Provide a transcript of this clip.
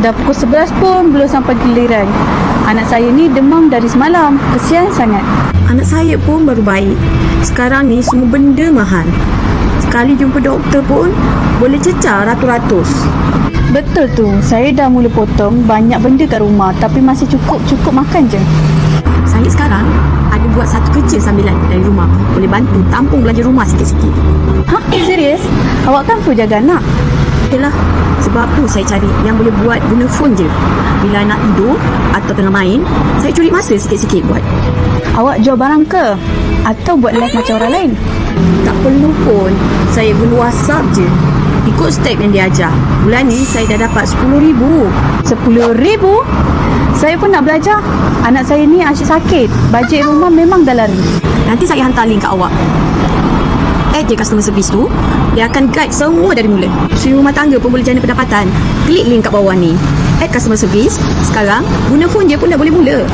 Dah pukul 11 pun belum sampai giliran. Anak saya ni demam dari semalam. Kesian sangat. Anak saya pun baru baik. Sekarang ni semua benda mahal. Sekali jumpa doktor pun boleh cecah ratus-ratus. Betul tu. Saya dah mula potong banyak benda kat rumah, tapi masih cukup makan je. Saya sekarang ada buat satu kerja sambilan dari rumah. Boleh bantu tampung belanja rumah sikit-sikit. Ha? Serius? Awak kan perlu jaga anak. Yalah, sebab tu saya cari yang boleh buat guna phone je. Bila anak tidur atau tengah main, saya curi masa sikit-sikit buat. Awak jual barang ke? Atau buat live macam orang lain? Tak perlu pun. Saya guna WhatsApp je. Ikut step yang dia ajar. Bulan ni saya dah dapat RM10,000. RM10,000? Saya pun nak belajar. Anak saya ni asyik sakit. Bajet rumah memang dah lari. Nanti saya hantar link kat awak. Add je customer service tu. Dia akan guide semua dari mula. Suri rumah tangga pun boleh jana pendapatan. Klik link kat bawah ni. Add customer service. Sekarang guna phone je pun dah boleh mula.